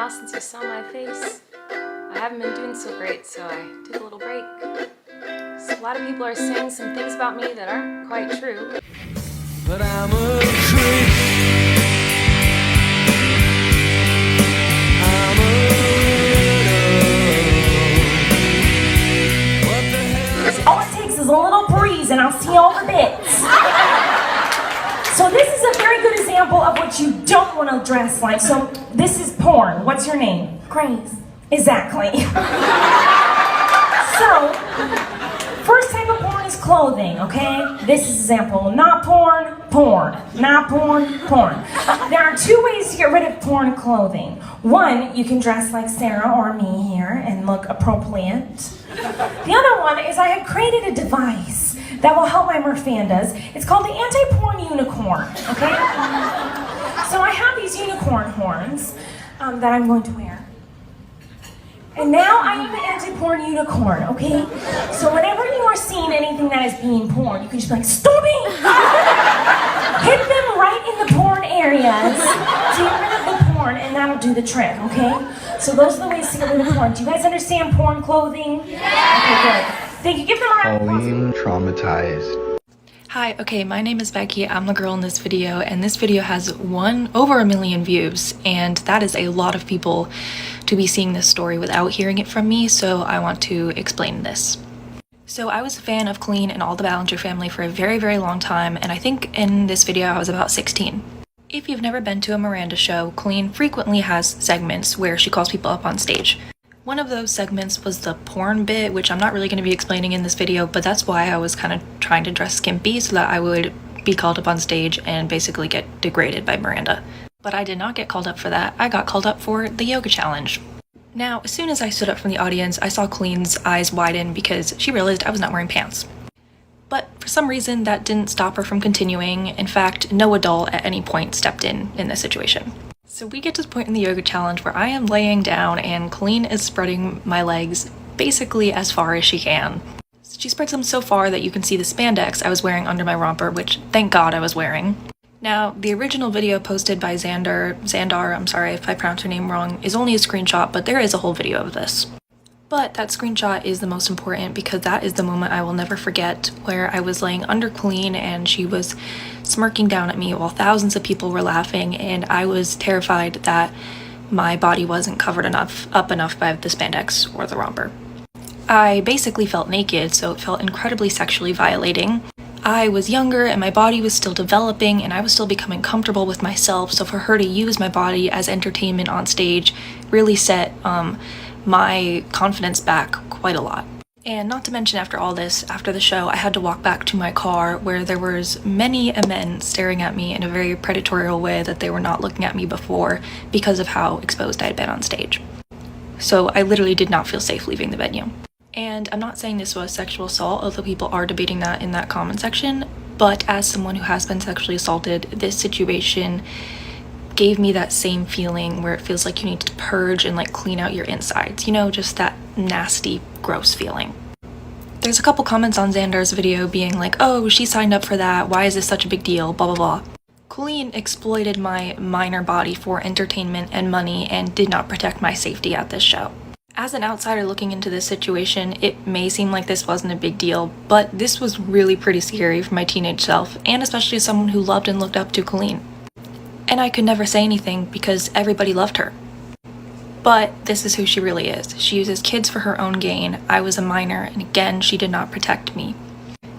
while since you saw my face. I haven't been doing so great, so I took a little break. So a lot of people are saying some things about me that aren't quite true. But I'm a creep. I'm a weirdo. What the hell? All it takes is a little breeze and I'll see all the bits. So this is a very good example of what you don't want to dress like. So this is porn. What's your name? Grace. Exactly. So, first type of porn is clothing, okay? This is example. Not porn, porn. Not porn, porn. There are two ways to get rid of porn clothing. One, you can dress like Sarah or me here and look appropriate. The other one is I have created a device that will help my Mirfandas. It's called the anti-porn unicorn, okay? So I have these unicorn horns that I'm going to wear. And now I am the anti-porn unicorn, okay? So whenever you are seeing anything that is being porn, you can just be like, stop it! Hit them right in the porn areas to get rid of the porn, and that'll do the trick, okay? So those are the ways to get rid of porn. Do you guys understand porn clothing? Yeah! Okay, good. Thank you. Give them a round of applause. Colleen traumatized. Hi, okay, my name is Becky. I'm the girl in this video, and this video has over 1 million views, and that is a lot of people to be seeing this story without hearing it from me, so I want to explain this. So I was a fan of Colleen and all the Ballinger family for a very, very long time, and I think in this video I was about 16. If you've never been to a Miranda show, Colleen frequently has segments where she calls people up on stage. One of those segments was the porn bit, which I'm not really going to be explaining in this video, but that's why I was kind of trying to dress skimpy so that I would be called up on stage and basically get degraded by Miranda. But I did not get called up for that. I got called up for the yoga challenge. Now, as soon as I stood up from the audience, I saw Colleen's eyes widen because she realized I was not wearing pants. But for some reason, that didn't stop her from continuing. In fact, no adult at any point stepped in this situation. So we get to the point in the yoga challenge where I am laying down and Colleen is spreading my legs basically as far as she can. She spreads them so far that you can see the spandex I was wearing under my romper, which thank God I was wearing. Now, the original video posted by Xandar, I'm sorry if I pronounced her name wrong, is only a screenshot, but there is a whole video of this. But that screenshot is the most important because that is the moment I will never forget, where I was laying under Colleen and she was smirking down at me while thousands of people were laughing, and I was terrified that my body wasn't covered up enough by the spandex or the romper. I basically felt naked, so it felt incredibly sexually violating. I was younger and my body was still developing and I was still becoming comfortable with myself, so for her to use my body as entertainment on stage really set my confidence back quite a lot. And not to mention, after all this, after the show, I had to walk back to my car where there was many men staring at me in a very predatory way that they were not looking at me before because of how exposed I had been on stage. So I literally did not feel safe leaving the venue. And I'm not saying this was sexual assault, although people are debating that in that comment section, but as someone who has been sexually assaulted, this situation gave me that same feeling where it feels like you need to purge and like clean out your insides, you know, just that nasty, gross feeling. There's a couple comments on Xandar's video being like, oh, she signed up for that, why is this such a big deal, blah blah blah. Colleen exploited my minor body for entertainment and money and did not protect my safety at this show. As an outsider looking into this situation, it may seem like this wasn't a big deal, but this was really pretty scary for my teenage self, and especially as someone who loved and looked up to Colleen. And I could never say anything because everybody loved her. But this is who she really is. She uses kids for her own gain. I was a minor, and again, she did not protect me.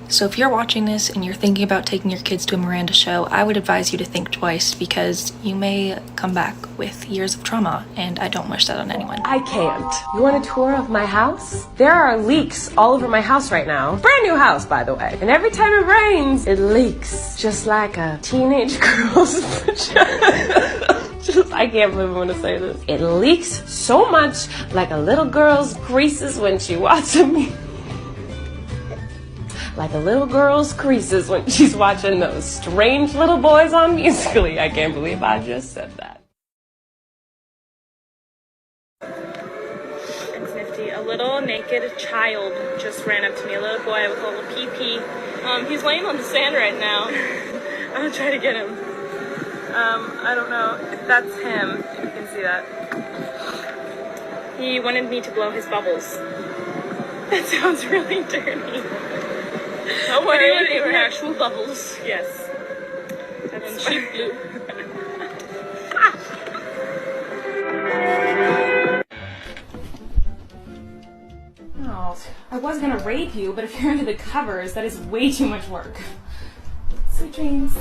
So if you're watching this and you're thinking about taking your kids to a Miranda show, I would advise you to think twice because you may come back with years of trauma, and I don't wish that on anyone. I can't. You want a tour of my house? There are leaks all over my house right now. Brand new house, by the way. And every time it rains, it leaks. Just like a teenage girl's vagina. I can't believe I'm gonna say this. It leaks so much like a little girl's creases when she watches me. Like a little girl's creases when she's watching those strange little boys on Musical.ly. I can't believe I just said that. It's nifty. A little naked child just ran up to me. A little boy with a little pee-pee. He's laying on the sand right now. I'm gonna try to get him. I don't know if that's him. You can see that. He wanted me to blow his bubbles. That sounds really dirty. Don't worry, they were actual bubbles. Yes. That's cheap glue. Oh, I was gonna rape you, but if you're into the covers, that is way too much work. Sweet dreams.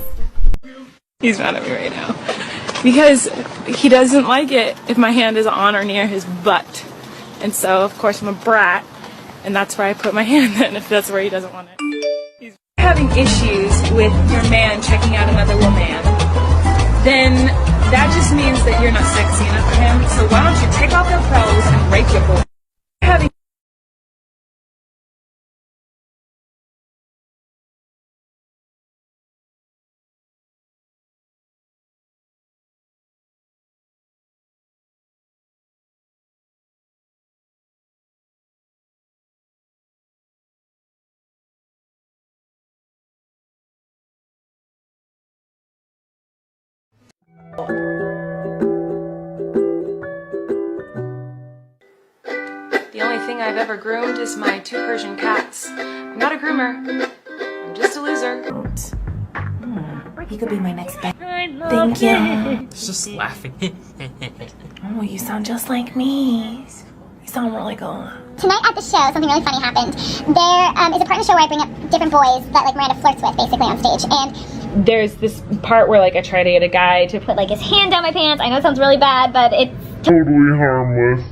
He's mad at me right now. Because he doesn't like it if my hand is on or near his butt. And so, of course, I'm a brat. And that's where I put my hand in, if that's where he doesn't want it. He's having issues with your man checking out another woman. Then that just means that you're not sexy enough for him. So why don't you take off your clothes and rape your boy? Having The only thing I've ever groomed is my 2 Persian cats. I'm not a groomer. I'm just a loser. You could be my next best. Thank you. Just laughing. Oh, you sound just like me. You sound really good. Tonight at the show, something really funny happened. There is a part in the show where I bring up different boys that like Miranda flirts with basically on stage. And There's this part where like I try to get a guy to put like his hand down my pants. I know it sounds really bad, but it's totally harmless.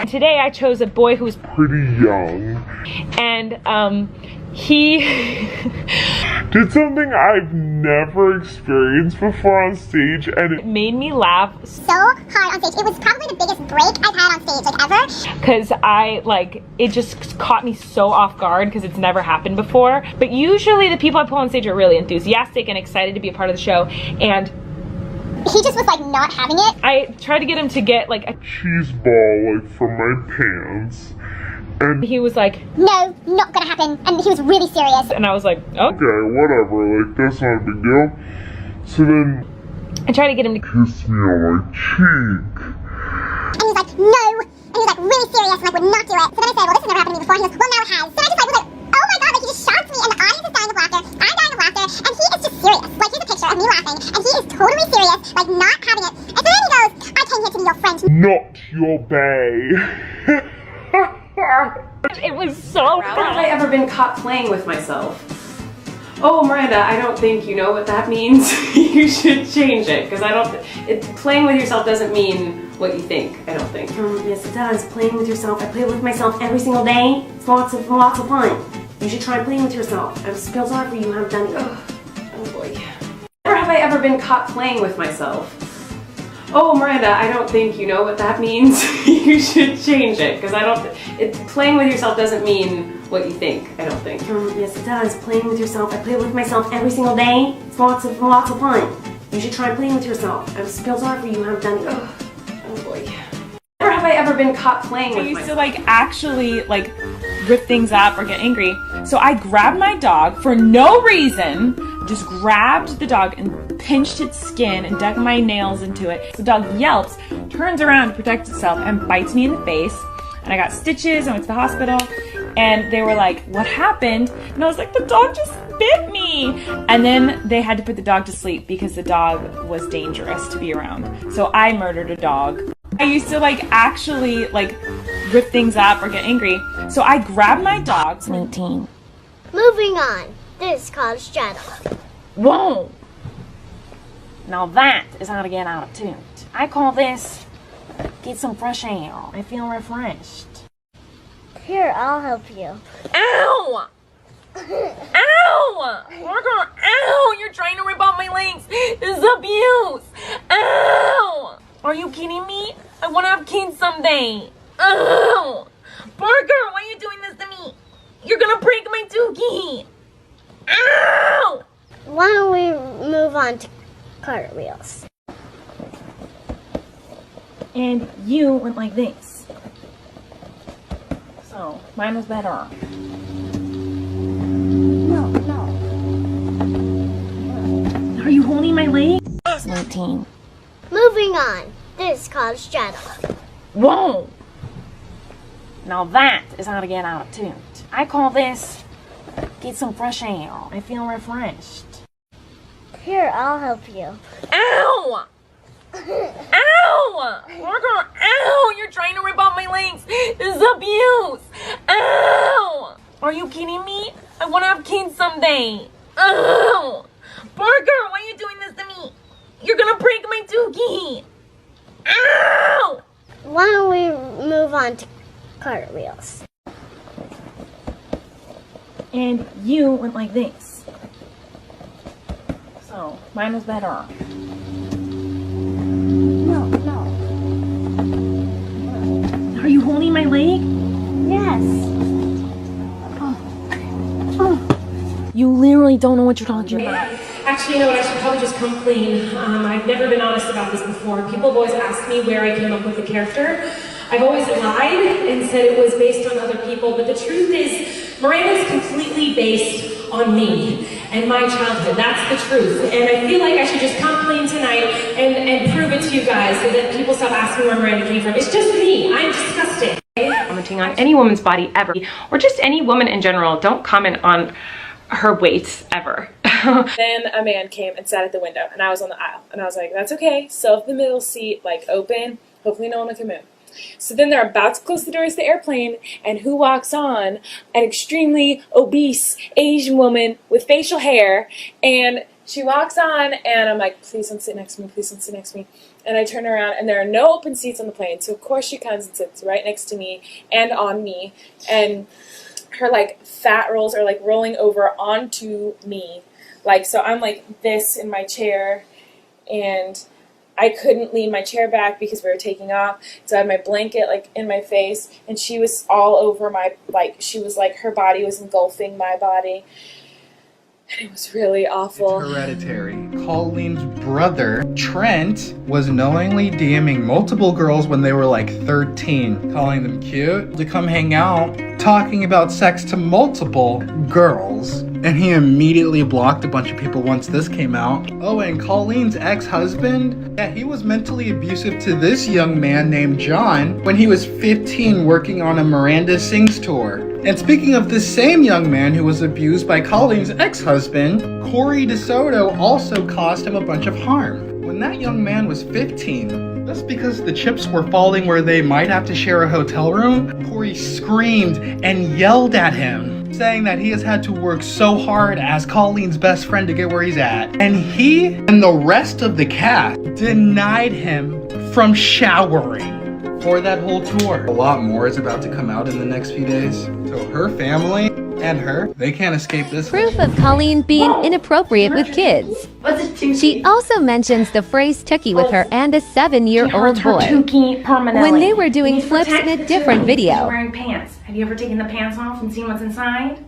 Today I chose a boy who was Pretty young. and he Did something I've never experienced before on stage, and it made me laugh so hard on stage. It was probably the biggest break I've had on stage like ever. because it just caught me so off guard because it's never happened before. But usually the people I pull on stage are really enthusiastic and excited to be a part of the show, and He just was like not having it. I tried to get him to get like a cheese ball like from my pants, and he was like, No, not gonna happen. And he was really serious. and I was like, oh. okay, whatever, like that's not a big deal. So then I tried to get him to kiss me on my cheek. And he was like, no. And he was like really serious and like would not do it. So then I said, well, this has never happened to me before. He goes, well, now it has. So I just like was like, oh my god, like he just shocked me, and the audience is dying of laughter. I'm dying of laughter, and he is just serious. Like here's a picture of me laughing, and he is totally serious, like not having it. And so then he goes, I came here to be your friend. Not your bae. It was so Have I ever been caught playing with myself? Oh, Miranda, I don't think you know what that means. You should change it, because playing with yourself doesn't mean what you think, I don't think. Yes, it does. Playing with yourself. I play with myself every single day. It's lots of fun. You should try playing with yourself. I feel sorry for you. Haven't done it. Oh boy. Never have I ever been caught playing with myself. Oh, Miranda, I don't think you know what that means. You should change it, because playing with yourself doesn't mean what you think, I don't think. Yes, it does. Playing with yourself. I play with myself every single day. It's lots of fun. You should try playing with yourself. I feel sorry for you. Haven't done it. Oh boy. Never have I ever been caught playing I with used myself. to like actually like rip things up or get angry. So I grabbed my dog for no reason, just grabbed the dog and pinched its skin and dug my nails into it. The dog yelps, turns around to protect itself, and bites me in the face. And I got stitches and went to the hospital, and they were like, what happened? And I was like, the dog just bit me. And then they had to put the dog to sleep because the dog was dangerous to be around. So I murdered a dog. I used to like actually like rip things up or get angry. So I grabbed my dog. 18. Moving on. This is called straddle. Whoa! Now that is how to get out of tune. I call this get some fresh air. I feel refreshed. Here, I'll help you. Ow! Ow! Parker, ow! You're trying to rip off my legs. This is abuse. Ow! Are you kidding me? I want to have kids someday. Ow! Parker, why are you doing this to me? You're gonna break my dookie. Ow! Why don't we move on to cartwheels? And you went like this. So, mine was better. holding my leg? 19. Moving on. This is called straddle. Whoa! Now that is how to get out of tune. I call this get some fresh air. I feel refreshed. Here, I'll help you. Ow! Ow! Margaret, ow! You're trying to rip off my legs. This is abuse. Ow! Are you kidding me? I want to have kids someday. Ow! Parker, why are you doing this to me? You're gonna break my dookie. Ow! Why don't we move on to cartwheels? And you went like this. So, mine was better. No. Are you holding my leg? Yes. You literally don't know what you're talking about. Actually, you know what? I should probably just come clean. I've never been honest about this before. People have always asked me where I came up with the character. I've always lied and said it was based on other people, but the truth is, Miranda's completely based on me and my childhood. That's the truth. And I feel like I should just come clean tonight and prove it to you guys so that people stop asking where Miranda came from. It's just me. I'm disgusting. Commenting on any woman's body ever, or just any woman in general. Don't comment on her weight ever. Then a man came and sat at the window, and I was on the aisle, and I was like, that's okay, so if the middle seat like open, hopefully no one will come in. So then they're about to close the doors to the airplane, and who walks on? An extremely obese Asian woman with facial hair, and she walks on, and I'm like, please don't sit next to me, please don't sit next to me. And I turn around, and there are no open seats on the plane, so of course she comes and sits right next to me and on me, and her like fat rolls are like rolling over onto me. Like, so I'm like this in my chair, and I couldn't lean my chair back because we were taking off. So I had my blanket like in my face, and she was all over my, like, she was like, her body was engulfing my body. And it was really awful. It's hereditary. Colleen's brother, Trent, was knowingly DMing multiple girls when they were like 13, calling them cute to come hang out, talking about sex to multiple girls. And he immediately blocked a bunch of people once this came out. Oh, and Colleen's ex-husband, yeah, he was mentally abusive to this young man named John when he was 15 working on a Miranda Sings tour. And speaking of this same young man who was abused by Colleen's ex-husband, Corey DeSoto also caused him a bunch of harm. When that young man was 15, just because the chips were falling where they might have to share a hotel room, Corey screamed and yelled at him, saying that he has had to work so hard as Colleen's best friend to get where he's at. And he and the rest of the cast denied him from showering for that whole tour. A lot more is about to come out in the next few days. So her family and her, they can't escape this. Proof of Colleen being inappropriate with kids. She also mentions the phrase "tookie" with her and a 7-year-old boy when they were doing flips in a different video. Wearing pants. Have you ever taken the pants off and seen what's inside?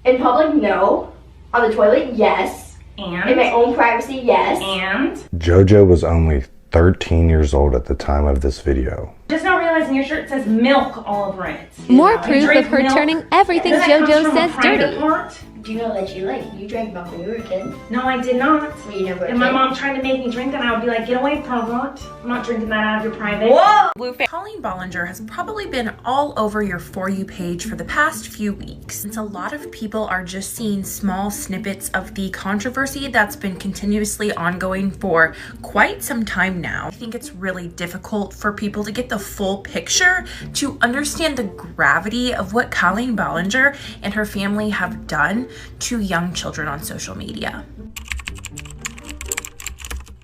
In public, no. On the toilet, yes. And? In my own privacy, yes. And? JoJo was only 13 years old at the time of this video. Just not realizing your shirt says milk all over it. More proof of her turning everything JoJo says dirty. Do you know that you drank milk when you were a kid? No, I did not. Well, you never and my mom tried to make me drink that, and I would be like, get away, pervert. I'm not drinking that out of your private. Whoa! Colleen Ballinger has probably been all over your For You page for the past few weeks, since a lot of people are just seeing small snippets of the controversy that's been continuously ongoing for quite some time now. I think it's really difficult for people to get the full picture to understand the gravity of what Colleen Ballinger and her family have done to young children on social media.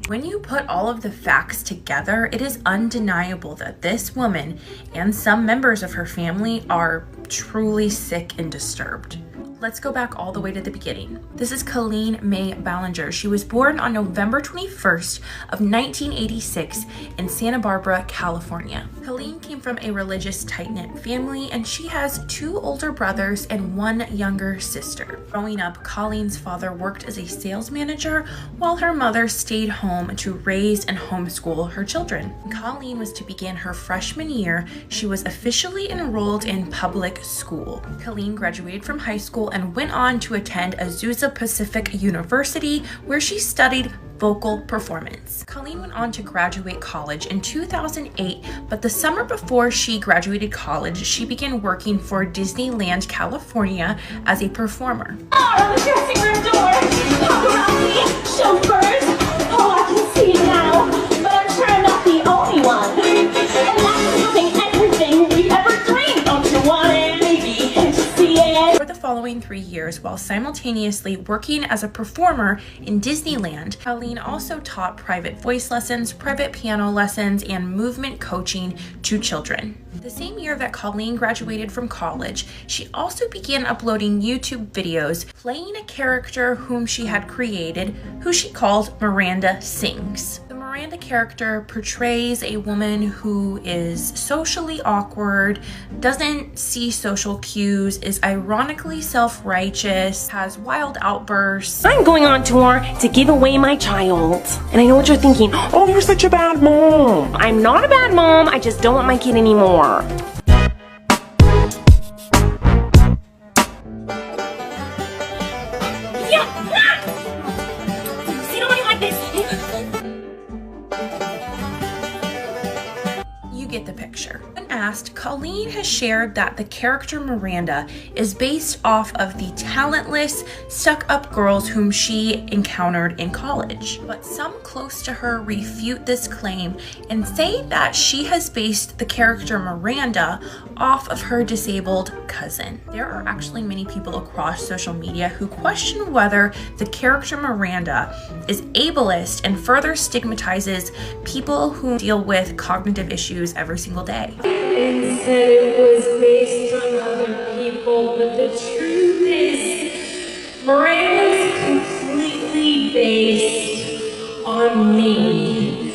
When you put all of the facts together, it is undeniable that this woman and some members of her family are truly sick and disturbed. Let's go back all the way to the beginning. This is Colleen May Ballinger. She was born on November 21st of 1986 in Santa Barbara, California. Colleen came from a religious, tight-knit family, and she has 2 older brothers and 1 younger sister. Growing up, Colleen's father worked as a sales manager while her mother stayed home to raise and homeschool her children. When Colleen was to begin her freshman year, she was officially enrolled in public school. Colleen graduated from high school and went on to attend Azusa Pacific University, where she studied vocal performance. Colleen went on to graduate college in 2008, but the summer before she graduated college, she began working for Disneyland, California as a performer. Oh, the dressing room door! Paparazzi! Chauffeurs! Oh, I can see now! But I'm sure I'm not the only one! And that's having everything we ever dreamed! Don't you want it? Maybe can't you see it? For the following 3 years, while simultaneously working as a performer in Disneyland, Colleen also taught private voice lessons, private piano lessons, and movement coaching to children. The same year that Colleen graduated from college, she also began uploading YouTube videos playing a character whom she had created, who she called Miranda Sings. The Miranda character portrays a woman who is socially awkward, doesn't see social cues, is ironically self-righteous, has wild outbursts. I'm going on tour to give away my child. And I know what you're thinking. Oh, you're such a bad mom. I'm not a bad mom. I just don't want my kid anymore. See nobody like this. You get the picture. When asked, Colleen has shared that the character Miranda is based off of the talentless, stuck-up girls whom she encountered in college. But some close to her refute this claim and say that she has based the character Miranda off of her disabled cousin. There are actually many people across social media who question whether the character Miranda is ableist and further stigmatizes people who deal with cognitive issues every single day. And said it was based on other people, but the truth is, Miranda's completely based on me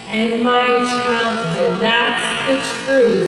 and my childhood. That's the truth.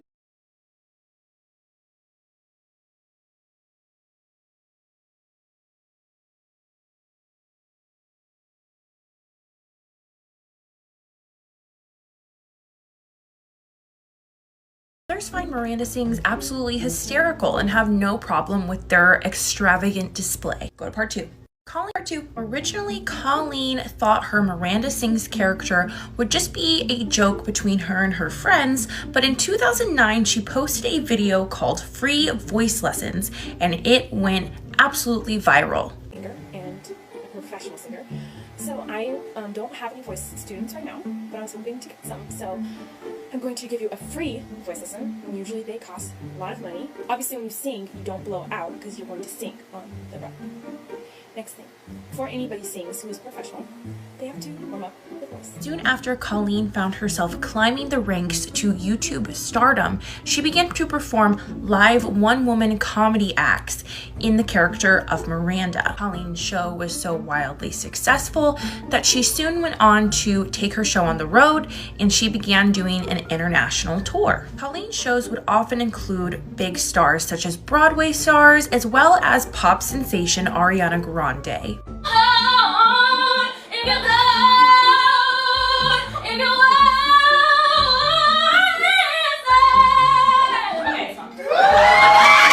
Others find Miranda Sings absolutely hysterical and have no problem with their extravagant display. Go to part 2. Part 2. Originally, Colleen thought her Miranda Sings character would just be a joke between her and her friends, but in 2009, she posted a video called Free Voice Lessons, and it went absolutely viral. And a professional singer. So I don't have any voice students right now, but I was hoping to get some. So I'm going to give you a free voice lesson. And usually they cost a lot of money. Obviously when you sing, you don't blow out because you're going to sing on the breath. Next thing, before anybody sings who is professional, they have to warm up the voice. Soon after Colleen found herself climbing the ranks to YouTube stardom, she began to perform live one-woman comedy acts in the character of Miranda. Colleen's show was so wildly successful that she soon went on to take her show on the road, and she began doing an international tour. Colleen's shows would often include big stars such as Broadway stars, as well as pop sensation Ariana Grande.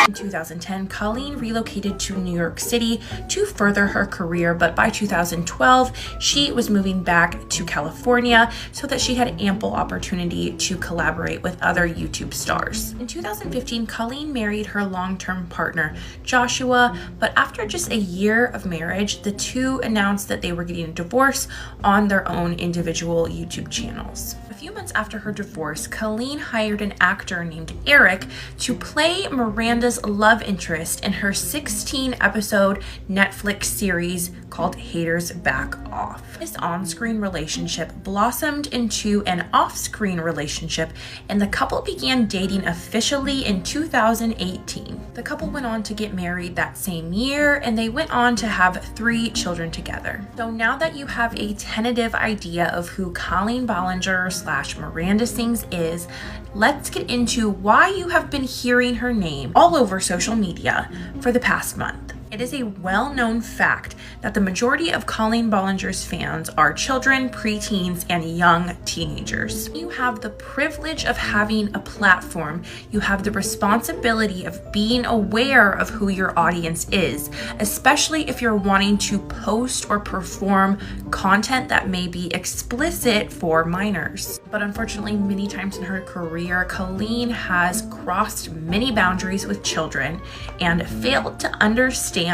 In 2010, Colleen relocated to New York City to further her career, but by 2012, she was moving back to California so that she had ample opportunity to collaborate with other YouTube stars. In 2015, Colleen married her long-term partner, Joshua, but after just a year of marriage, the two announced that they were getting a divorce on their own individual YouTube channels. A few months after her divorce, Colleen hired an actor named Eric to play Miranda's love interest in her 16-episode Netflix series called Haters Back Off. This on-screen relationship blossomed into an off-screen relationship, and the couple began dating officially in 2018. The couple went on to get married that same year, and they went on to have 3 children together. So now that you have a tentative idea of who Colleen Ballinger / Miranda Sings is, let's get into why you have been hearing her name all over social media for the past month. It is a well-known fact that the majority of Colleen Ballinger's fans are children, preteens, and young teenagers. You have the privilege of having a platform. You have the responsibility of being aware of who your audience is, especially if you're wanting to post or perform content that may be explicit for minors. But unfortunately, many times in her career, Colleen has crossed many boundaries with children and failed to understand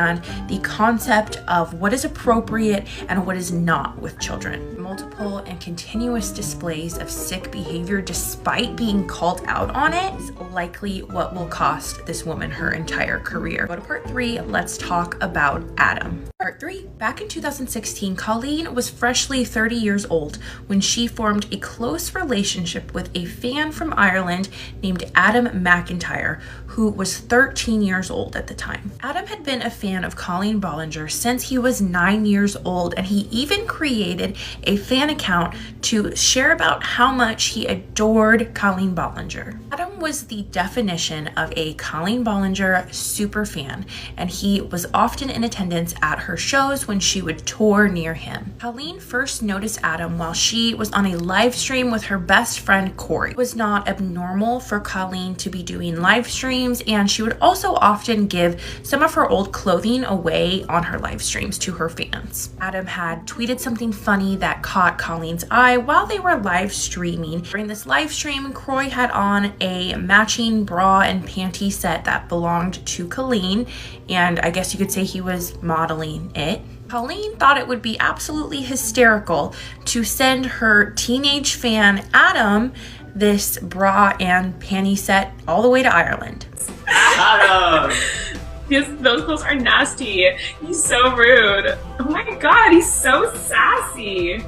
the concept of what is appropriate and what is not with children. Multiple and continuous displays of sick behavior despite being called out on it is likely what will cost this woman her entire career. Go to part 3, let's talk about Adam. Part 3, back in 2016, Colleen was freshly 30 years old when she formed a close relationship with a fan from Ireland named Adam McIntyre, who was 13 years old at the time. Adam had been a fan of Colleen Ballinger since he was 9 years old, and he even created a fan account to share about how much he adored Colleen Ballinger. Adam was the definition of a Colleen Ballinger super fan, and he was often in attendance at her shows when she would tour near him. Colleen first noticed Adam while she was on a live stream with her best friend Corey. It was not abnormal for Colleen to be doing live streams, and she would also often give some of her old clothing away on her live streams to her fans. Adam had tweeted something funny that caught Colleen's eye while they were live streaming. During this live stream, Corey had on a matching bra and panty set that belonged to Colleen, and I guess you could say he was modeling it. Colleen thought it would be absolutely hysterical to send her teenage fan Adam this bra and panty set all the way to Ireland. Adam! Those clothes are nasty. He's so rude. Oh my god, he's so sassy.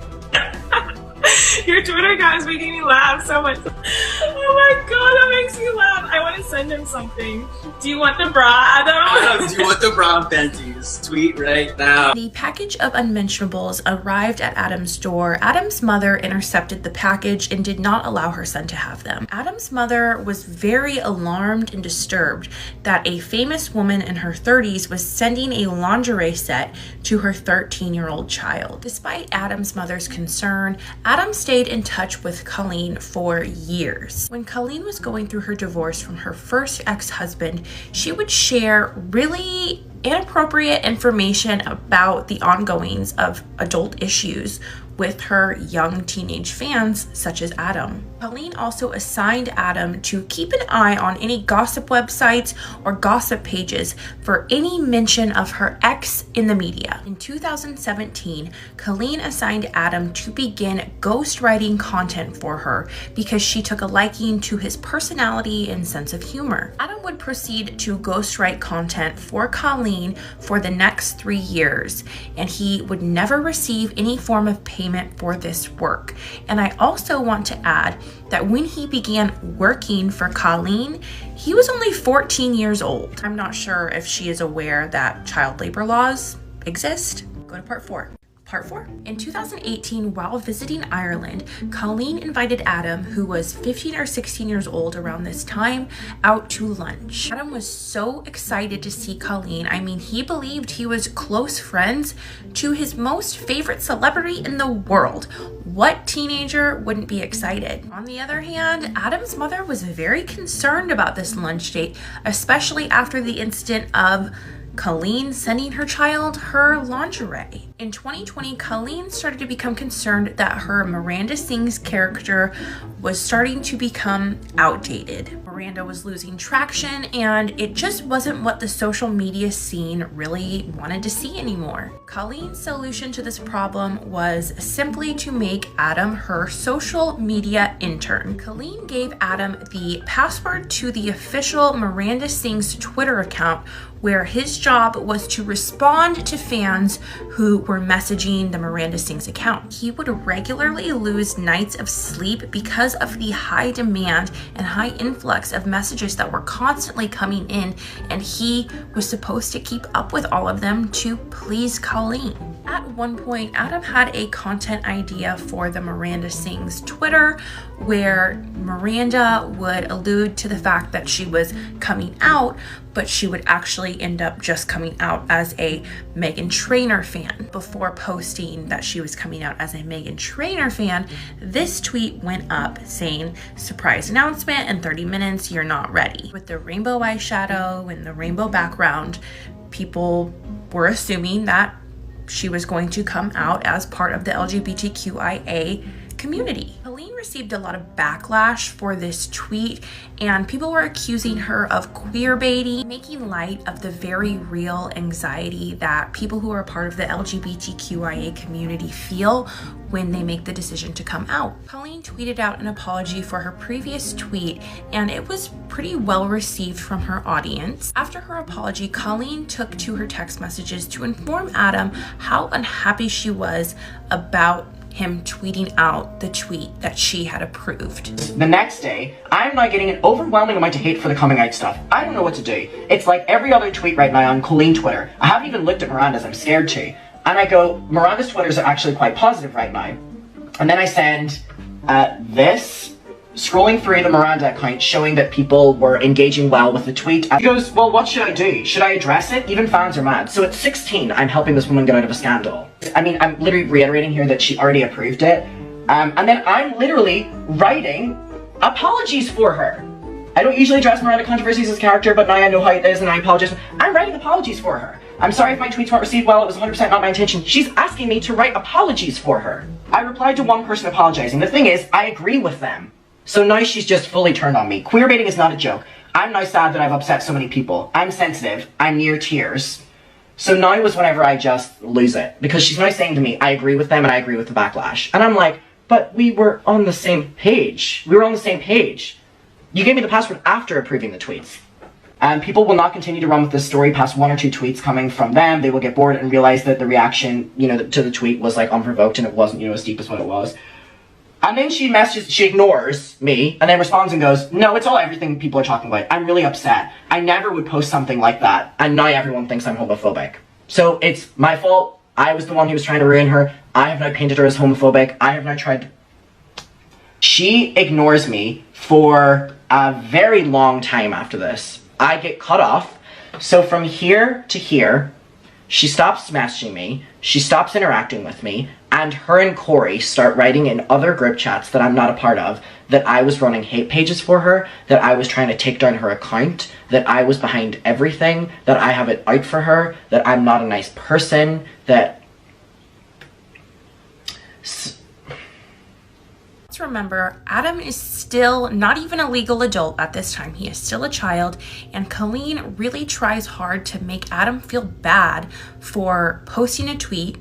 Your Twitter account is making me laugh so much. Oh my god, that makes me laugh. I want to send him something. Do you want the bra, Adam? Do you want the bra and panties? Tweet right now. The package of unmentionables arrived at Adam's door. Adam's mother intercepted the package and did not allow her son to have them. Adam's mother was very alarmed and disturbed that a famous woman in her 30s was sending a lingerie set to her 13-year-old child. Despite Adam's mother's concern, Adam stayed in touch with Colleen for years. When Colleen was going through her divorce from her first ex-husband, she would share really inappropriate information about the ongoings of adult issues with her young teenage fans such as Adam. Colleen also assigned Adam to keep an eye on any gossip websites or gossip pages for any mention of her ex in the media. In 2017, Colleen assigned Adam to begin ghostwriting content for her because she took a liking to his personality and sense of humor. Adam would proceed to ghostwrite content for Colleen for the next 3 years, and he would never receive any form of payment for this work. And I also want to add that when he began working for Colleen, he was only 14 years old. I'm not sure if she is aware that child labor laws exist. Go to part 4. Part 4. In 2018, while visiting Ireland, Colleen invited Adam, who was 15 or 16 years old around this time, out to lunch. Adam was so excited to see Colleen. I mean, he believed he was close friends to his most favorite celebrity in the world. What teenager wouldn't be excited? On the other hand, Adam's mother was very concerned about this lunch date, especially after the incident of Colleen sending her child her lingerie. In 2020, Colleen started to become concerned that her Miranda Sings character was starting to become outdated. Miranda was losing traction, and it just wasn't what the social media scene really wanted to see anymore. Colleen's solution to this problem was simply to make Adam her social media intern. Colleen gave Adam the password to the official Miranda Sings Twitter account, where his job was to respond to fans who were messaging the Miranda Sings account. He would regularly lose nights of sleep because of the high demand and high influx of messages that were constantly coming in, and he was supposed to keep up with all of them to please Colleen. At one point, Adam had a content idea for the Miranda Sings Twitter where Miranda would allude to the fact that she was coming out, but she would actually end up just coming out as a Meghan Trainor fan. Before posting that she was coming out as a Meghan Trainor fan, this tweet went up saying, "Surprise announcement, in 30 minutes, you're not ready." With the rainbow eyeshadow and the rainbow background, people were assuming that she was going to come out as part of the LGBTQIA community. Colleen received a lot of backlash for this tweet, and people were accusing her of queer baiting, making light of the very real anxiety that people who are part of the LGBTQIA community feel when they make the decision to come out. Colleen tweeted out an apology for her previous tweet, and it was pretty well received from her audience. After her apology, Colleen took to her text messages to inform Adam how unhappy she was about him tweeting out the tweet that she had approved. The next day, I'm now getting an overwhelming amount of hate for the coming out stuff. I don't know what to do. It's like every other tweet right now on Colleen Twitter. I haven't even looked at Miranda's, I'm scared to. And I go, Miranda's Twitters are actually quite positive right now. And then I send this, scrolling through the Miranda account, showing that people were engaging well with the tweet. And he goes, well, what should I do? Should I address it? Even fans are mad. So at 16, I'm helping this woman get out of a scandal. I mean, I'm literally reiterating here that she already approved it. And then I'm literally writing apologies for her. I don't usually address Miranda controversies as a character, but now I know how it is and I apologize. I'm writing apologies for her. I'm sorry if my tweets weren't received well, it was 100% not my intention. She's asking me to write apologies for her. I replied to one person apologizing. The thing is, I agree with them. So now she's just fully turned on me. Queer baiting is not a joke. I'm now sad that I've upset so many people. I'm sensitive. I'm near tears. So now was whenever I just lose it. Because she's now saying to me, I agree with them and I agree with the backlash. And I'm like, but we were on the same page. We were on the same page. You gave me the password after approving the tweets. And people will not continue to run with this story past 1 or 2 tweets coming from them. They will get bored and realize that the reaction, to the tweet was like unprovoked and it wasn't, as deep as what it was. And then she ignores me, and then responds and goes, no, it's all everything people are talking about. I'm really upset. I never would post something like that, and now everyone thinks I'm homophobic. So it's my fault. I was the one who was trying to ruin her. I have now painted her as homophobic. I have now tried to... She ignores me for a very long time after this. I get cut off. So from here to here, she stops messaging me. She stops interacting with me. And her and Corey start writing in other group chats that I'm not a part of that I was running hate pages for her, that I was trying to take down her account, that I was behind everything, that I have it out for her, that I'm not a nice person, that... Let's remember, Adam is still not even a legal adult at this time. He is still a child, and Colleen really tries hard to make Adam feel bad for posting a tweet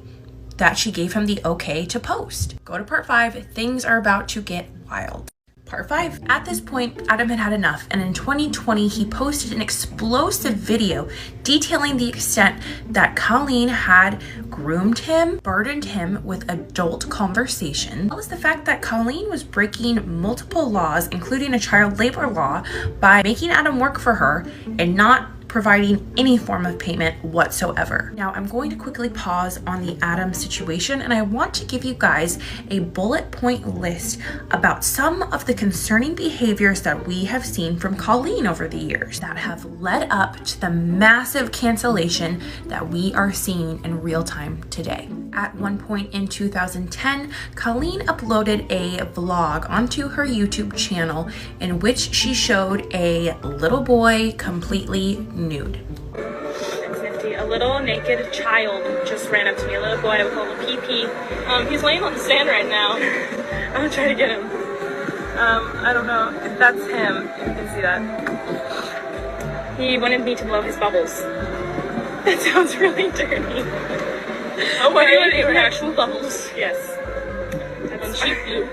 that she gave him the okay to post. Go to part 5, things are about to get wild. Part 5. At this point, Adam had had enough, and in 2020, he posted an explosive video detailing the extent that Colleen had groomed him, burdened him with adult conversation, as well as the fact that Colleen was breaking multiple laws, including a child labor law, by making Adam work for her and not providing any form of payment whatsoever. Now, I'm going to quickly pause on the Adam situation, and I want to give you guys a bullet point list about some of the concerning behaviors that we have seen from Colleen over the years that have led up to the massive cancellation that we are seeing in real time today. At one point in 2010, Colleen uploaded a vlog onto her YouTube channel in which she showed a little boy completely nude. That's nifty. A little naked child just ran up to me. A little boy, I would call him pee-pee. He's laying on the sand right now. I'm gonna try to get him. I don't know if that's him, if you can see that. He wanted me to blow his bubbles. That sounds really dirty. Oh, what they were actual bubbles. Yes. And she flew.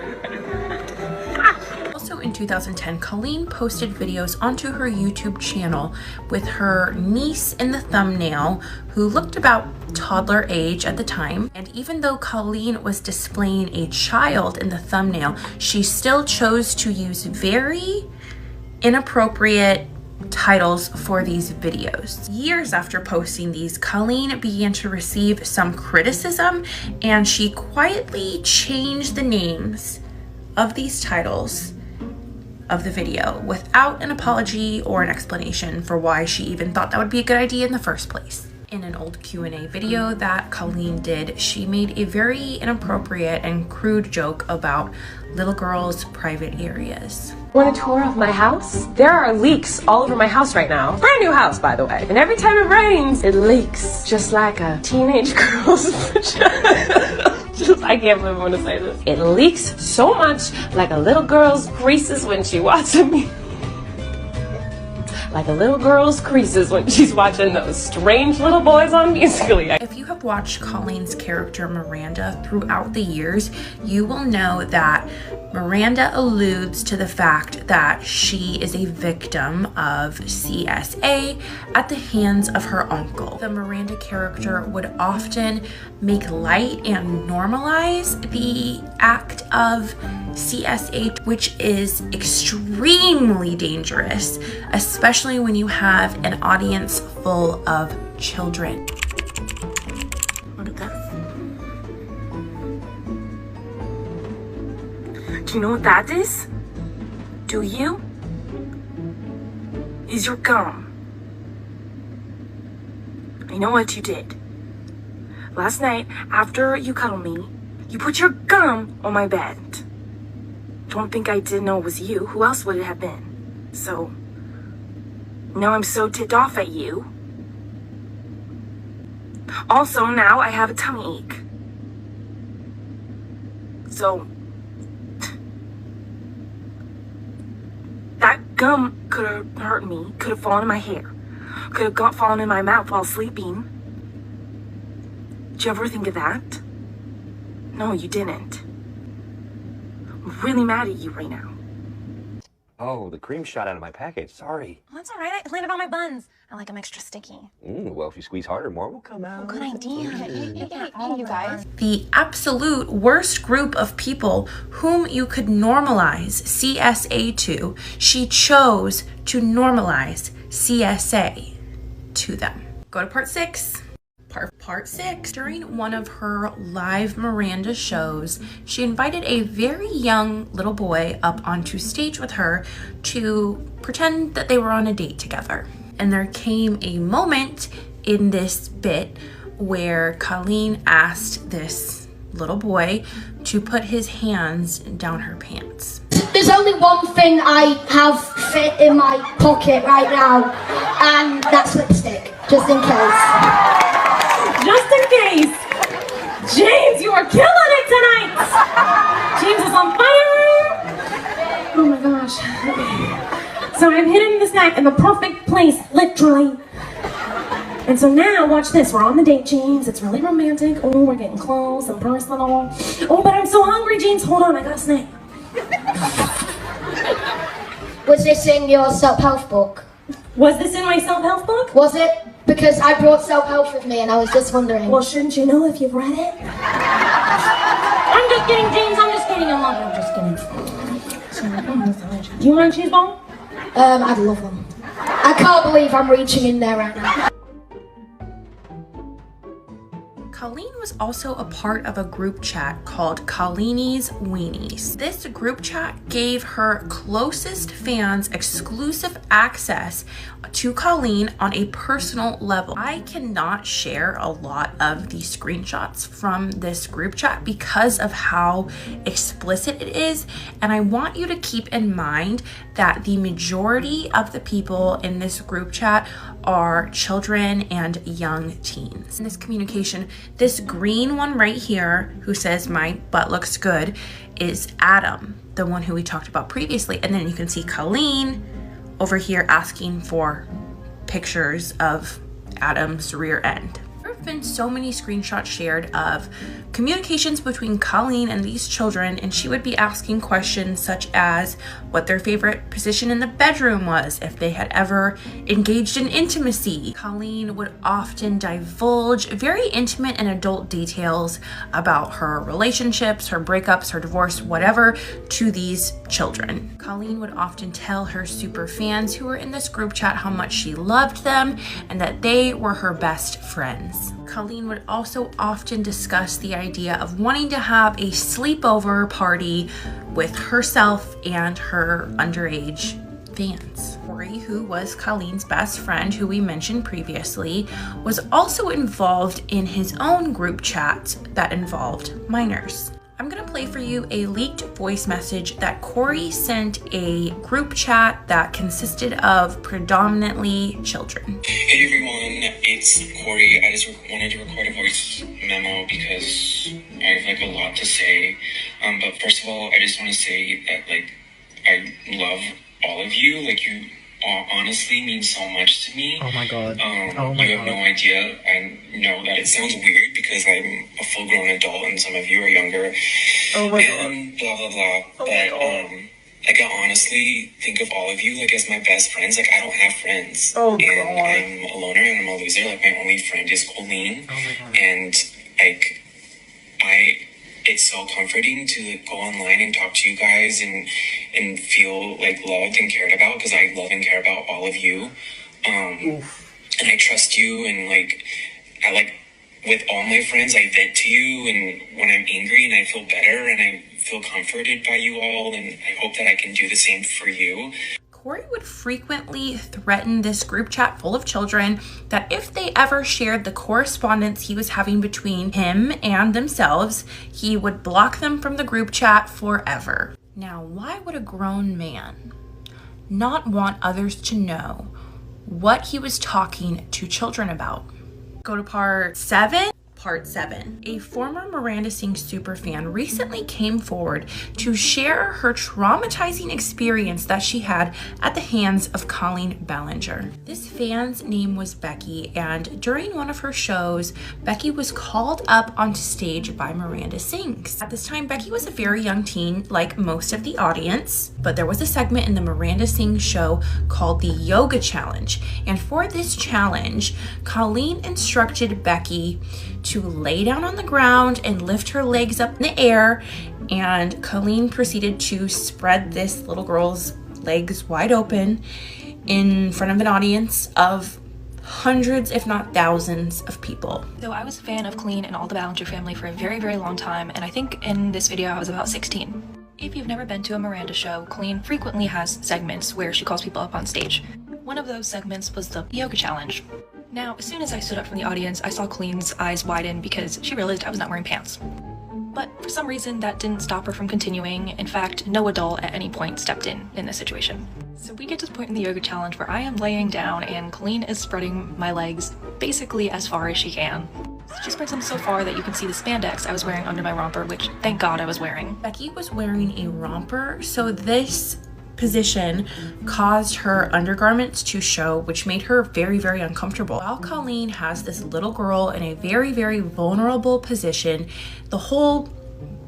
Also in 2010, Colleen posted videos onto her YouTube channel with her niece in the thumbnail, who looked about toddler age at the time. And even though Colleen was displaying a child in the thumbnail, she still chose to use very inappropriate titles for these videos. Years after posting these, Colleen began to receive some criticism, and she quietly changed the names of these titles of the video without an apology or an explanation for why she even thought that would be a good idea in the first place. In an old Q&A video that Colleen did, she made a very inappropriate and crude joke about little girls' private areas. Want a tour of my house? There are leaks all over my house right now. Brand new house, by the way. And every time it rains, it leaks. Just like a teenage girl's vagina. I can't believe I'm gonna say this. It leaks so much like a little girl's creases when she watching me. Like a little girl's creases when she's watching those strange little boys on Musical.ly. If you have watched Colleen's character Miranda throughout the years, you will know that Miranda alludes to the fact that she is a victim of CSA at the hands of her uncle. The Miranda character would often make light and normalize the act of CSA, which is extremely dangerous, especially when you have an audience full of children. Look at this. Do you know what that is? Do you? Is your gum. I know what you did. Last night, after you cuddled me, you put your gum on my bed. Don't think I didn't know it was you. Who else would it have been? So, now I'm so ticked off at you. Also, now I have a tummy ache. So, that gum could have hurt me, could have fallen in my hair, could have fallen in my mouth while sleeping. Did you ever think of that? No, you didn't. I'm really mad at you right now. Oh, the cream shot out of my package. Sorry. Oh, that's all right. I landed on my buns. I like them extra sticky. Well, if you squeeze harder, more will come out. Oh, good idea. Hey, you guys. The absolute worst group of people whom you could normalize CSA to, she chose to normalize CSA to them. Go to part 6. Part 6. During one of her live Miranda shows, she invited a very young little boy up onto stage with her to pretend that they were on a date together. And there came a moment in this bit where Colleen asked this little boy to put his hands down her pants. There's only one thing I have fit in my pocket right now, and that's lipstick, just in case. Just in case. James, you are killing it tonight. James is on fire. Oh my gosh. Okay. So I've hit him in the snack in the perfect place, literally. And so now, watch this. We're on the date, James. It's really romantic. Oh, we're getting close and personal. Oh, but I'm so hungry, James. Hold on, I got a snack. Was this in your self-help book? Was this in my self-help book? Was it? Because I brought self-help with me and I was just wondering. Well, shouldn't you know if you've read it? I'm just kidding, James. I'm just kidding. I'm just kidding. Do you want a cheese ball? I'd love one. I can't believe I'm reaching in there right now. Colleen was also a part of a group chat called Colleenie's Weenies. This group chat gave her closest fans exclusive access to Colleen on a personal level. I cannot share a lot of the screenshots from this group chat because of how explicit it is, and I want you to keep in mind that the majority of the people in this group chat are children and young teens. In this communication, this green one right here who says my butt looks good is Adam, the one who we talked about previously. And then you can see Colleen over here asking for pictures of Adam's rear end. There have been so many screenshots shared of communications between Colleen and these children, and she would be asking questions such as what their favorite position in the bedroom was, if they had ever engaged in intimacy. Colleen would often divulge very intimate and adult details about her relationships, her breakups, her divorce, whatever, to these children. Colleen would often tell her super fans who were in this group chat how much she loved them and that they were her best friends. Colleen would also often discuss the idea of wanting to have a sleepover party with herself and her underage fans. Corey, who was Colleen's best friend, who we mentioned previously, was also involved in his own group chat that involved minors. I'm gonna play for you a leaked voice message that Corey sent a group chat that consisted of predominantly children. Hey everyone, it's Corey. I just wanted to record a voice memo because I have a lot to say. But first of all, I just want to say that I love all of you. You honestly mean so much to me. Oh my god. You have no idea. I know that it sounds weird because I'm a full-grown adult and some of you are younger. Oh my god. And blah blah blah. I honestly think of all of you as my best friends. I don't have friends. Oh god. And I'm a loner and I'm a loser. My only friend is Colleen. Oh my god. And it's so comforting to go online and talk to you guys and feel loved and cared about, because I love and care about all of you. And I trust you, and with all my friends, I vent to you, and when I'm angry, and I feel better, and I feel comforted by you all, and I hope that I can do the same for you. Corey would frequently threaten this group chat full of children that if they ever shared the correspondence he was having between him and themselves, he would block them from the group chat forever. Now, why would a grown man not want others to know what he was talking to children about? Go to part 7. Part 7. A former Miranda Sings superfan recently came forward to share her traumatizing experience that she had at the hands of Colleen Ballinger. This fan's name was Becky, and during one of her shows, Becky was called up onto stage by Miranda Sings. At this time, Becky was a very young teen, like most of the audience, but there was a segment in the Miranda Sings show called the Yoga Challenge, and for this challenge, Colleen instructed Becky to lay down on the ground and lift her legs up in the air, and Colleen proceeded to spread this little girl's legs wide open in front of an audience of hundreds, if not thousands, of people. So I was a fan of Colleen and all the Ballinger family for a very, very long time, and I think in this video I was about 16. If you've never been to a Miranda show, Colleen frequently has segments where she calls people up on stage. One of those segments was the Yoga Challenge. Now, as soon as I stood up from the audience, I saw Colleen's eyes widen because she realized I was not wearing pants. But for some reason, that didn't stop her from continuing. In fact, no adult at any point stepped in this situation. So we get to the point in the Yoga Challenge where I am laying down and Colleen is spreading my legs basically as far as she can. She spreads them so far that you can see the spandex I was wearing under my romper, which thank God I was wearing. Becky was wearing a romper, so this position caused her undergarments to show, which made her very, very uncomfortable. While Colleen has this little girl in a very, very vulnerable position, the whole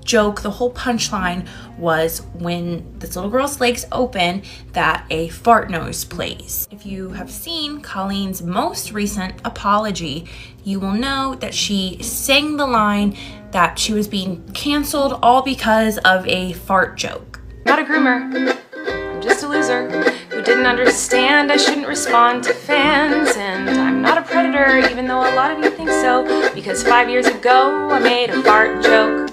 joke, the whole punchline was when this little girl's legs open that a fart noise plays. If you have seen Colleen's most recent apology, you will know that she sang the line that she was being canceled all because of a fart joke. Not a groomer. I'm just a loser who didn't understand I shouldn't respond to fans, and I'm not a predator even though a lot of you think so, because 5 years ago I made a fart joke.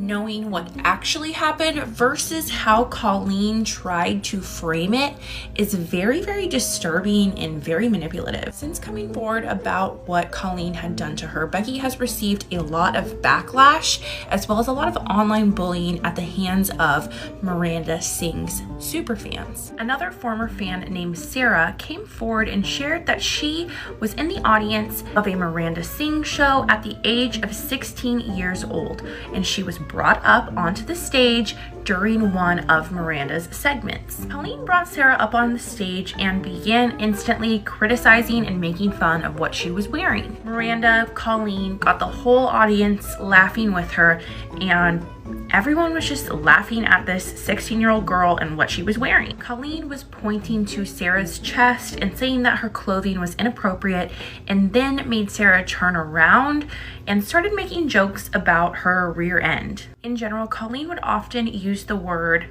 Knowing what actually happened versus how Colleen tried to frame it is very, very disturbing and very manipulative. Since coming forward about what Colleen had done to her, Becky has received a lot of backlash as well as a lot of online bullying at the hands of Miranda Sings superfans. Another former fan named Sarah came forward and shared that she was in the audience of a Miranda Sings show at the age of 16 years old, and she was brought up onto the stage during one of Miranda's segments. Colleen brought Sarah up on the stage and began instantly criticizing and making fun of what she was wearing. Miranda, Colleen got the whole audience laughing with her, and everyone was just laughing at this 16-year-old girl and what she was wearing. Colleen was pointing to Sarah's chest and saying that her clothing was inappropriate, and then made Sarah turn around and started making jokes about her rear end. In general, Colleen would often use the word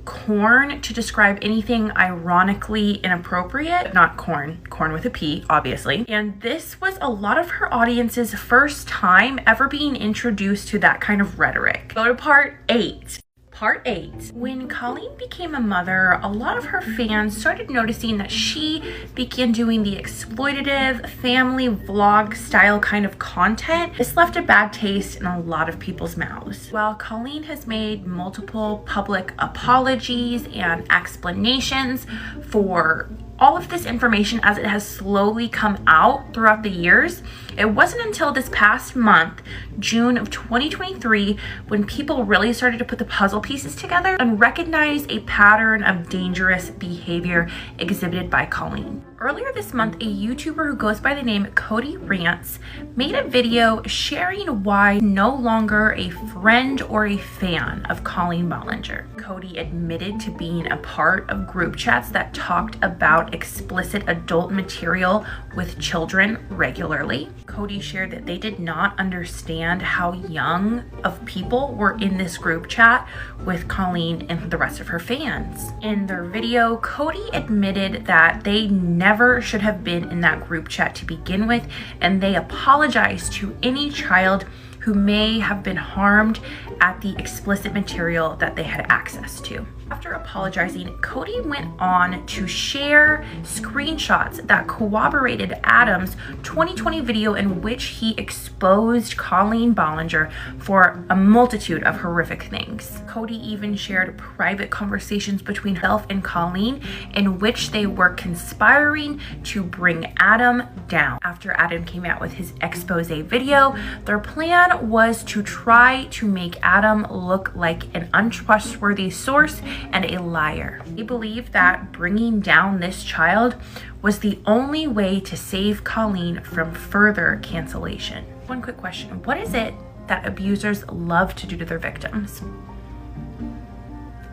corn to describe anything ironically inappropriate. Not corn with a P, obviously. And this was a lot of her audience's first time ever being introduced to that kind of rhetoric. Go to part 8. Part 8. When Colleen became a mother, a lot of her fans started noticing that she began doing the exploitative family vlog style kind of content. This left a bad taste in a lot of people's mouths. While Colleen has made multiple public apologies and explanations for all of this information as it has slowly come out throughout the years, it wasn't until this past month, June of 2023, when people really started to put the puzzle pieces together and recognize a pattern of dangerous behavior exhibited by Colleen. Earlier this month, a YouTuber who goes by the name Cody Rants made a video sharing why no longer a friend or a fan of Colleen Ballinger. Cody admitted to being a part of group chats that talked about explicit adult material with children regularly. Cody shared that they did not understand how young of people were in this group chat with Colleen and the rest of her fans. In their video, Cody admitted that they never should have been in that group chat to begin with, and they apologized to any child who may have been harmed at the explicit material that they had access to. After apologizing, Cody went on to share screenshots that corroborated Adam's 2020 video in which he exposed Colleen Ballinger for a multitude of horrific things. Cody even shared private conversations between himself and Colleen in which they were conspiring to bring Adam down. After Adam came out with his expose video, their plan was to try to make Adam look like an untrustworthy source and a liar. He believed that bringing down this child was the only way to save Colleen from further cancellation. One quick question: what is it that abusers love to do to their victims?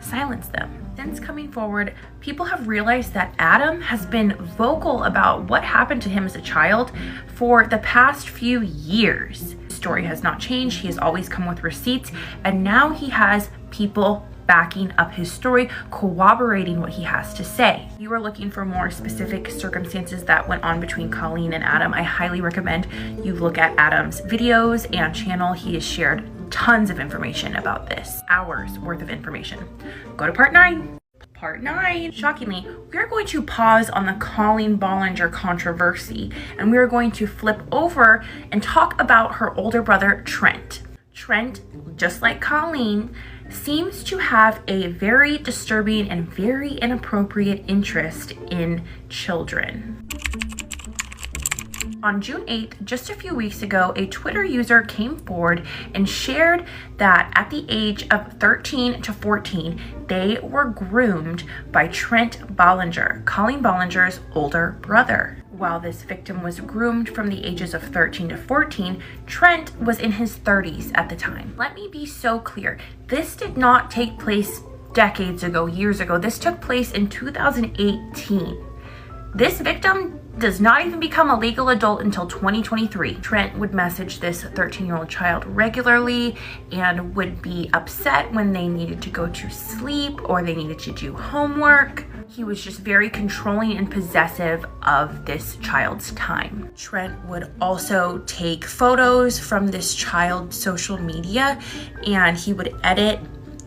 Silence them. Since coming forward, people have realized that Adam has been vocal about what happened to him as a child for the past few years. His story has not changed. He has always come with receipts, and now he has people backing up his story, corroborating what he has to say. If you are looking for more specific circumstances that went on between Colleen and Adam, I highly recommend you look at Adam's videos and channel. He has shared tons of information about this, hours worth of information. Go to part 9. Part 9. Shockingly, we are going to pause on the Colleen Ballinger controversy, and we are going to flip over and talk about her older brother, Trent. Trent, just like Colleen, seems to have a very disturbing and very inappropriate interest in children. On June 8th, just a few weeks ago, a Twitter user came forward and shared that at the age of 13 to 14, they were groomed by Trent Ballinger, Colleen Ballinger's older brother. While this victim was groomed from the ages of 13 to 14, Trent was in his 30s at the time. Let me be so clear. This did not take place decades ago, years ago. This took place in 2018. This victim does not even become a legal adult until 2023. Trent would message this 13-year-old child regularly and would be upset when they needed to go to sleep or they needed to do homework. He was just very controlling and possessive of this child's time. Trent would also take photos from this child's social media, and he would edit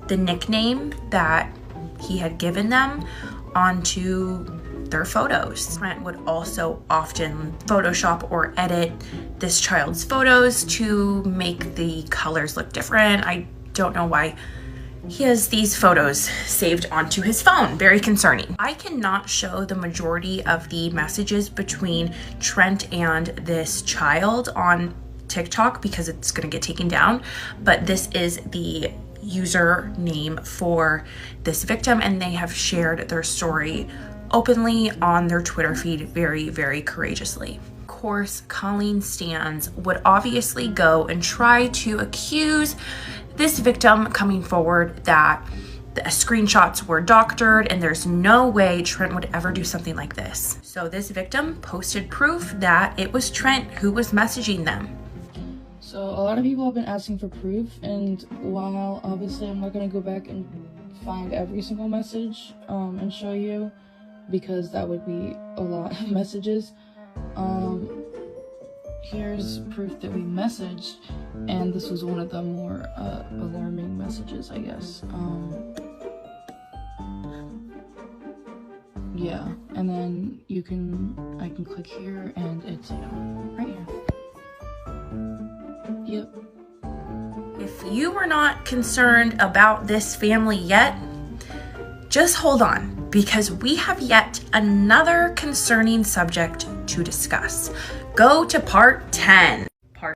the nickname that he had given them onto their photos. Trent would also often Photoshop or edit this child's photos to make the colors look different. I don't know why he has these photos saved onto his phone. Very concerning. I cannot show the majority of the messages between Trent and this child on TikTok because it's gonna get taken down, but this is the username for this victim, and they have shared their story openly on their Twitter feed very, very courageously. Of course, Colleen stans would obviously go and try to accuse this victim coming forward that the screenshots were doctored and there's no way Trent would ever do something like this. So this victim posted proof that it was Trent who was messaging them. So a lot of people have been asking for proof, and while obviously I'm not going to go back and find every single message and show you, because that would be a lot of messages, here's proof that we messaged, and this was one of the more alarming messages, I guess. Yeah, and then I can click here, and it's right here. Yep. If you were not concerned about this family yet, just hold on, because we have yet another concerning subject to discuss. Go to part 10.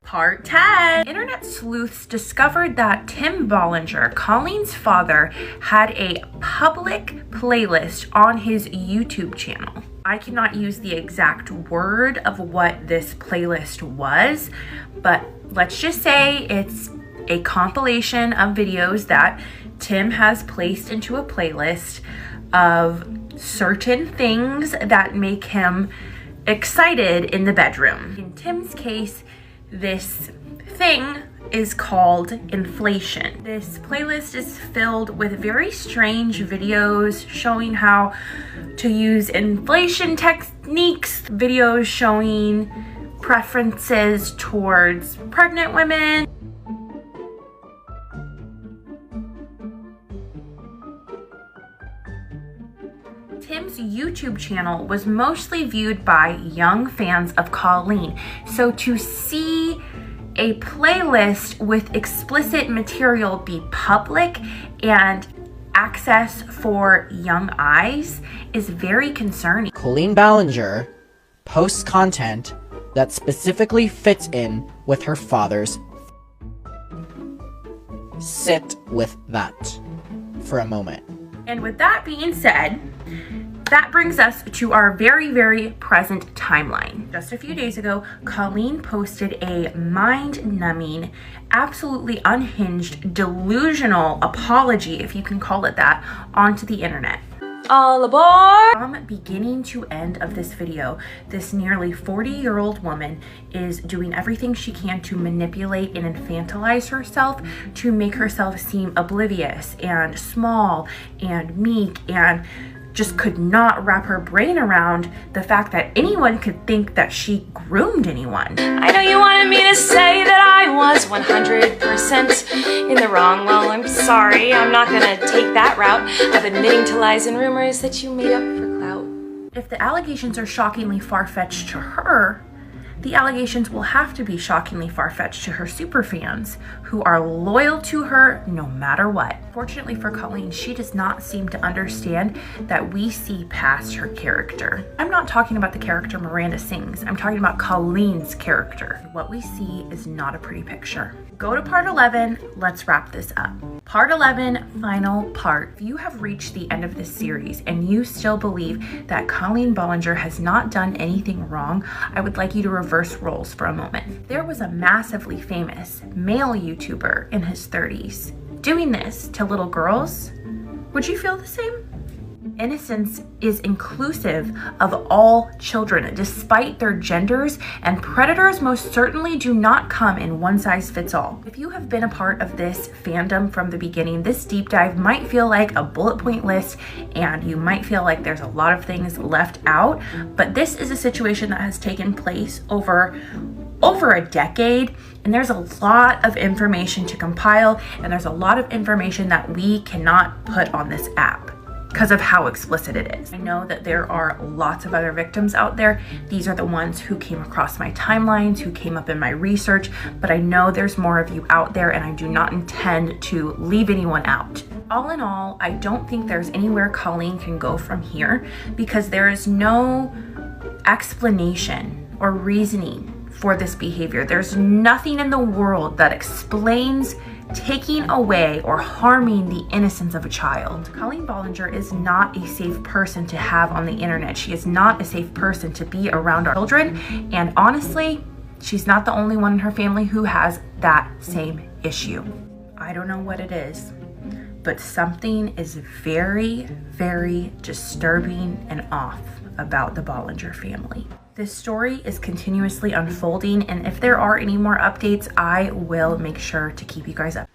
Part 10. Internet sleuths discovered that Tim Ballinger, Colleen's father, had a public playlist on his YouTube channel. I cannot use the exact word of what this playlist was, but let's just say it's a compilation of videos that Tim has placed into a playlist of certain things that make him excited in the bedroom. In Tim's case, this thing is called inflation. This playlist is filled with very strange videos showing how to use inflation techniques, videos showing preferences towards pregnant women. Tim's YouTube channel was mostly viewed by young fans of Colleen, so to see a playlist with explicit material be public and access for young eyes is very concerning. Colleen Ballinger posts content that specifically fits in with her father's. Sit with that for a moment. And with that being said, that brings us to our very, very present timeline. Just a few days ago, Colleen posted a mind-numbing, absolutely unhinged, delusional apology, if you can call it that, onto the internet. All aboard! From beginning to end of this video, this nearly 40-year-old woman is doing everything she can to manipulate and infantilize herself to make herself seem oblivious and small and meek, and just could not wrap her brain around the fact that anyone could think that she groomed anyone. I know you wanted me to say that I was 100% in the wrong. Well, I'm sorry. I'm not gonna take that route of admitting to lies and rumors that you made up for clout. If the allegations are shockingly far-fetched to her, the allegations will have to be shockingly far-fetched to her superfans, who are loyal to her no matter what. Fortunately for Colleen, she does not seem to understand that we see past her character. I'm not talking about the character Miranda sings, I'm talking about Colleen's character. What we see is not a pretty picture. Go to part 11, let's wrap this up. Part 11, final part. If you have reached the end of this series and you still believe that Colleen Ballinger has not done anything wrong, I would like you to reverse roles for a moment. There was a massively famous male YouTuber in his 30s doing this to little girls. Would you feel the same? Innocence is inclusive of all children, despite their genders, and predators most certainly do not come in one size fits all. If you have been a part of this fandom from the beginning, this deep dive might feel like a bullet point list, and you might feel like there's a lot of things left out, but this is a situation that has taken place over a decade, and there's a lot of information to compile, and there's a lot of information that we cannot put on this app because of how explicit it is. I know that there are lots of other victims out there. These are the ones who came across my timelines, who came up in my research, but I know there's more of you out there, and I do not intend to leave anyone out. All in all, I don't think there's anywhere Colleen can go from here, because there is no explanation or reasoning for this behavior. There's nothing in the world that explains taking away or harming the innocence of a child. Colleen Ballinger is not a safe person to have on the internet. She is not a safe person to be around our children. And honestly, she's not the only one in her family who has that same issue. I don't know what it is, but something is very, very disturbing and off about the Ballinger family. This story is continuously unfolding, and if there are any more updates, I will make sure to keep you guys up.